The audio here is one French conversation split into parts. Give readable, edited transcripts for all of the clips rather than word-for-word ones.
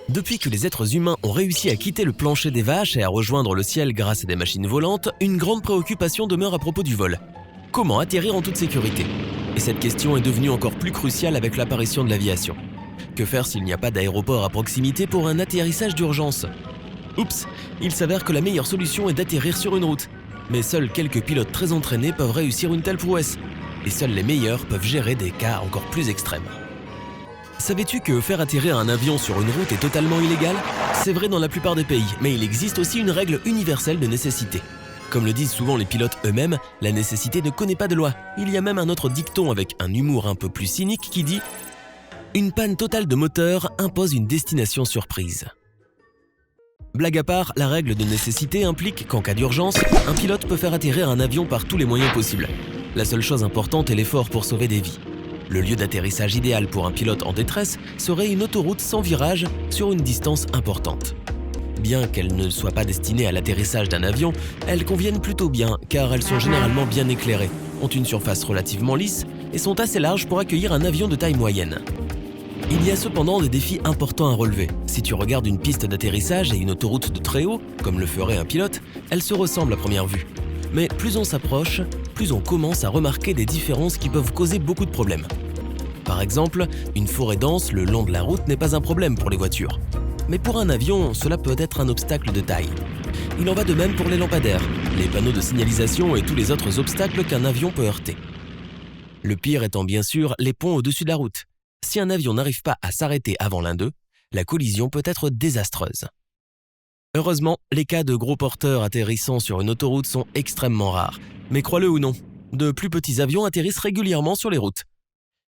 Depuis que les êtres humains ont réussi à quitter le plancher des vaches et à rejoindre le ciel grâce à des machines volantes, une grande préoccupation demeure à propos du vol. Comment atterrir en toute sécurité? Et cette question est devenue encore plus cruciale avec l'apparition de l'aviation. Que faire s'il n'y a pas d'aéroport à proximité pour un atterrissage d'urgence? Oups, il s'avère que la meilleure solution est d'atterrir sur une route. Mais seuls quelques pilotes très entraînés peuvent réussir une telle prouesse. Et seuls les meilleurs peuvent gérer des cas encore plus extrêmes. Savais-tu que faire atterrir un avion sur une route est totalement illégal? C'est vrai dans la plupart des pays, mais il existe aussi une règle universelle de nécessité. Comme le disent souvent les pilotes eux-mêmes, la nécessité ne connaît pas de loi. Il y a même un autre dicton avec un humour un peu plus cynique qui dit « Une panne totale de moteur impose une destination surprise ». Blague à part, la règle de nécessité implique qu'en cas d'urgence, un pilote peut faire atterrir un avion par tous les moyens possibles. La seule chose importante est l'effort pour sauver des vies. Le lieu d'atterrissage idéal pour un pilote en détresse serait une autoroute sans virage sur une distance importante. Bien qu'elles ne soient pas destinées à l'atterrissage d'un avion, elles conviennent plutôt bien car elles sont généralement bien éclairées, ont une surface relativement lisse et sont assez larges pour accueillir un avion de taille moyenne. Il y a cependant des défis importants à relever. Si tu regardes une piste d'atterrissage et une autoroute de très haut, comme le ferait un pilote, elles se ressemblent à première vue. Mais plus on s'approche, plus on commence à remarquer des différences qui peuvent causer beaucoup de problèmes. Par exemple, une forêt dense le long de la route n'est pas un problème pour les voitures. Mais pour un avion, cela peut être un obstacle de taille. Il en va de même pour les lampadaires, les panneaux de signalisation et tous les autres obstacles qu'un avion peut heurter. Le pire étant bien sûr les ponts au-dessus de la route. Si un avion n'arrive pas à s'arrêter avant l'un d'eux, la collision peut être désastreuse. Heureusement, les cas de gros porteurs atterrissant sur une autoroute sont extrêmement rares. Mais crois-le ou non, de plus petits avions atterrissent régulièrement sur les routes.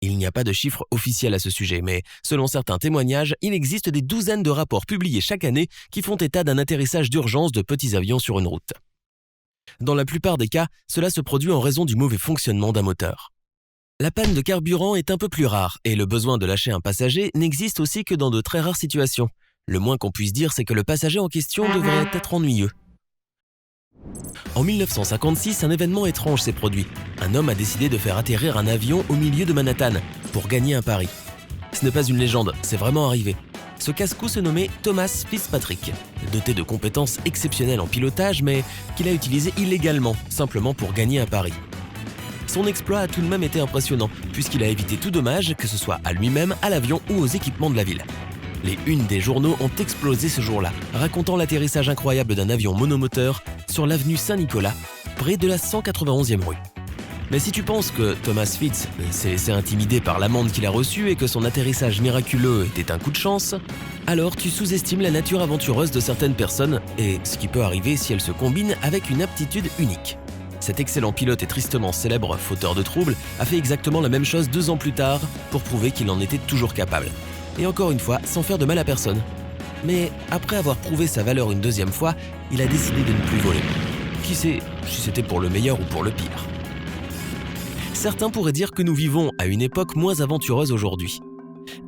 Il n'y a pas de chiffres officiels à ce sujet, mais selon certains témoignages, il existe des douzaines de rapports publiés chaque année qui font état d'un atterrissage d'urgence de petits avions sur une route. Dans la plupart des cas, cela se produit en raison du mauvais fonctionnement d'un moteur. La panne de carburant est un peu plus rare et le besoin de lâcher un passager n'existe aussi que dans de très rares situations. Le moins qu'on puisse dire, c'est que le passager en question devrait être ennuyeux. En 1956, un événement étrange s'est produit. Un homme a décidé de faire atterrir un avion au milieu de Manhattan pour gagner un pari. Ce n'est pas une légende, c'est vraiment arrivé. Ce casse-cou se nommait Thomas Fitzpatrick, doté de compétences exceptionnelles en pilotage, mais qu'il a utilisé illégalement, simplement pour gagner un pari. Son exploit a tout de même été impressionnant, puisqu'il a évité tout dommage, que ce soit à lui-même, à l'avion ou aux équipements de la ville. Les unes des journaux ont explosé ce jour-là, racontant l'atterrissage incroyable d'un avion monomoteur sur l'avenue Saint-Nicolas, près de la 191e rue. Mais si tu penses que Thomas Fitz s'est laissé intimider par l'amende qu'il a reçue et que son atterrissage miraculeux était un coup de chance, alors tu sous-estimes la nature aventureuse de certaines personnes et ce qui peut arriver si elles se combinent avec une aptitude unique. Cet excellent pilote et tristement célèbre fauteur de troubles a fait exactement la même chose 2 ans plus tard pour prouver qu'il en était toujours capable. Et encore une fois, sans faire de mal à personne. Mais après avoir prouvé sa valeur une 2e fois, il a décidé de ne plus voler. Qui sait si c'était pour le meilleur ou pour le pire. Certains pourraient dire que nous vivons à une époque moins aventureuse aujourd'hui.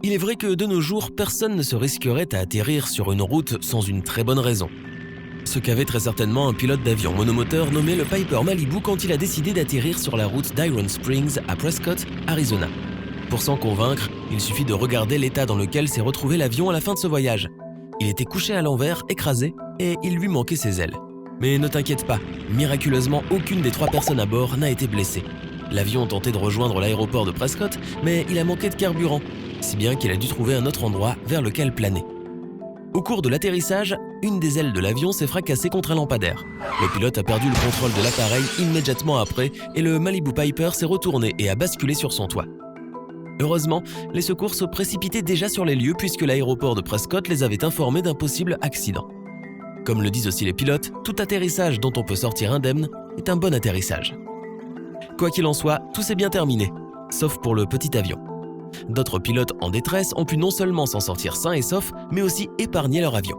Il est vrai que de nos jours, personne ne se risquerait à atterrir sur une route sans une très bonne raison. Ce qu'avait très certainement un pilote d'avion monomoteur nommé le Piper Malibu quand il a décidé d'atterrir sur la route d'Iron Springs à Prescott, Arizona. Pour s'en convaincre, il suffit de regarder l'état dans lequel s'est retrouvé l'avion à la fin de ce voyage. Il était couché à l'envers, écrasé, et il lui manquait ses ailes. Mais ne t'inquiète pas, miraculeusement, aucune des 3 personnes à bord n'a été blessée. L'avion tentait de rejoindre l'aéroport de Prescott, mais il a manqué de carburant, si bien qu'il a dû trouver un autre endroit vers lequel planer. Au cours de l'atterrissage, une des ailes de l'avion s'est fracassée contre un lampadaire. Le pilote a perdu le contrôle de l'appareil immédiatement après et le Malibu Piper s'est retourné et a basculé sur son toit. Heureusement, les secours se précipitaient déjà sur les lieux puisque l'aéroport de Prescott les avait informés d'un possible accident. Comme le disent aussi les pilotes, tout atterrissage dont on peut sortir indemne est un bon atterrissage. Quoi qu'il en soit, tout s'est bien terminé, sauf pour le petit avion. D'autres pilotes en détresse ont pu non seulement s'en sortir sains et saufs, mais aussi épargner leur avion.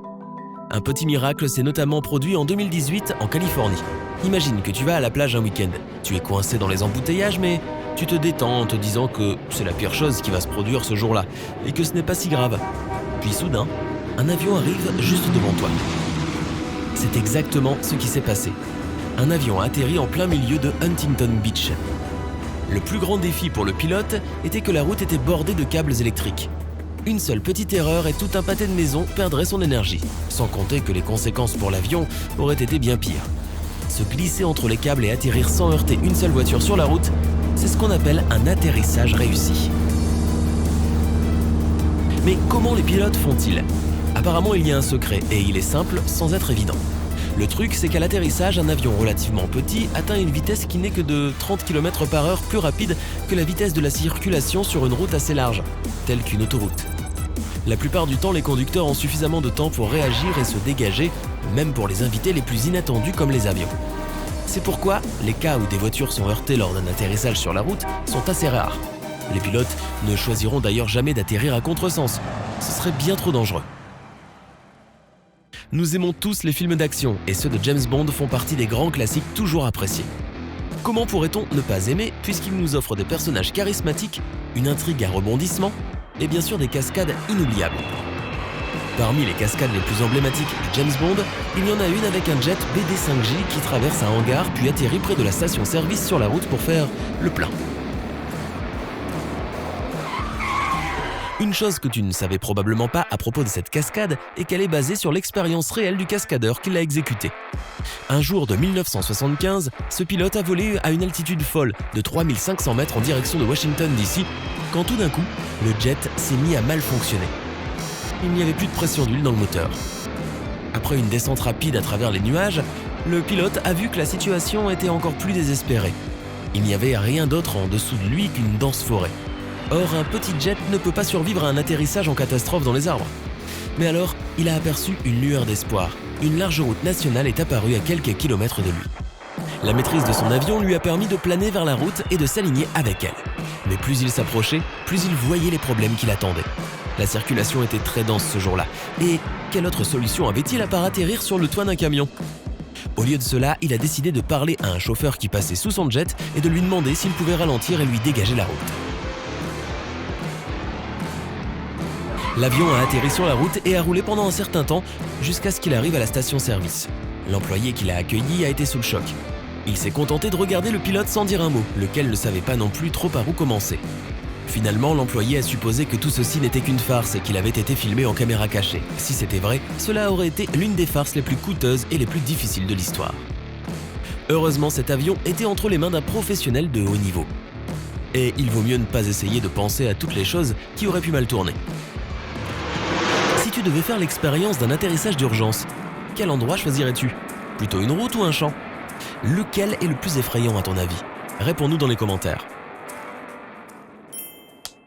Un petit miracle s'est notamment produit en 2018 en Californie. Imagine que tu vas à la plage un week-end. Tu es coincé dans les embouteillages, mais tu te détends en te disant que c'est la pire chose qui va se produire ce jour-là et que ce n'est pas si grave. Puis soudain, un avion arrive juste devant toi. C'est exactement ce qui s'est passé. Un avion a atterri en plein milieu de Huntington Beach. Le plus grand défi pour le pilote était que la route était bordée de câbles électriques. Une seule petite erreur et tout un pâté de maison perdrait son énergie, sans compter que les conséquences pour l'avion auraient été bien pires. Se glisser entre les câbles et atterrir sans heurter une seule voiture sur la route, c'est ce qu'on appelle un atterrissage réussi. Mais comment les pilotes font-ils ? Apparemment, il y a un secret et il est simple sans être évident. Le truc, c'est qu'à l'atterrissage, un avion relativement petit atteint une vitesse qui n'est que de 30 km/h plus rapide que la vitesse de la circulation sur une route assez large, telle qu'une autoroute. La plupart du temps, les conducteurs ont suffisamment de temps pour réagir et se dégager, même pour les invités les plus inattendus comme les avions. C'est pourquoi les cas où des voitures sont heurtées lors d'un atterrissage sur la route sont assez rares. Les pilotes ne choisiront d'ailleurs jamais d'atterrir à contresens, ce serait bien trop dangereux. Nous aimons tous les films d'action et ceux de James Bond font partie des grands classiques toujours appréciés. Comment pourrait-on ne pas aimer puisqu'il nous offre des personnages charismatiques, une intrigue à rebondissement et bien sûr des cascades inoubliables. Parmi les cascades les plus emblématiques de James Bond, il y en a une avec un jet BD-5J qui traverse un hangar puis atterrit près de la station-service sur la route pour faire le plein. Une chose que tu ne savais probablement pas à propos de cette cascade est qu'elle est basée sur l'expérience réelle du cascadeur qui l'a exécutée. Un jour de 1975, ce pilote a volé à une altitude folle de 3500 mètres en direction de Washington DC, quand tout d'un coup, le jet s'est mis à mal fonctionner. Il n'y avait plus de pression d'huile dans le moteur. Après une descente rapide à travers les nuages, le pilote a vu que la situation était encore plus désespérée. Il n'y avait rien d'autre en dessous de lui qu'une dense forêt. Or, un petit jet ne peut pas survivre à un atterrissage en catastrophe dans les arbres. Mais alors, il a aperçu une lueur d'espoir. Une large route nationale est apparue à quelques kilomètres de lui. La maîtrise de son avion lui a permis de planer vers la route et de s'aligner avec elle. Mais plus il s'approchait, plus il voyait les problèmes qui l'attendaient. La circulation était très dense ce jour-là. Et quelle autre solution avait-il à part atterrir sur le toit d'un camion ? Au lieu de cela, il a décidé de parler à un chauffeur qui passait sous son jet et de lui demander s'il pouvait ralentir et lui dégager la route. L'avion a atterri sur la route et a roulé pendant un certain temps jusqu'à ce qu'il arrive à la station-service. L'employé qui l'a accueilli a été sous le choc. Il s'est contenté de regarder le pilote sans dire un mot, lequel ne savait pas non plus trop par où commencer. Finalement, l'employé a supposé que tout ceci n'était qu'une farce et qu'il avait été filmé en caméra cachée. Si c'était vrai, cela aurait été l'une des farces les plus coûteuses et les plus difficiles de l'histoire. Heureusement, cet avion était entre les mains d'un professionnel de haut niveau. Et il vaut mieux ne pas essayer de penser à toutes les choses qui auraient pu mal tourner. Si tu devais faire l'expérience d'un atterrissage d'urgence, quel endroit choisirais-tu ? Plutôt une route ou un champ ? Lequel est le plus effrayant à ton avis ? Réponds-nous dans les commentaires.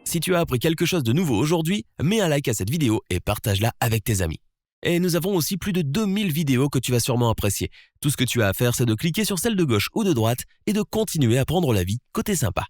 Si tu as appris quelque chose de nouveau aujourd'hui, mets un like à cette vidéo et partage-la avec tes amis. Et nous avons aussi plus de 2000 vidéos que tu vas sûrement apprécier. Tout ce que tu as à faire, c'est de cliquer sur celle de gauche ou de droite et de continuer à prendre la vie côté sympa.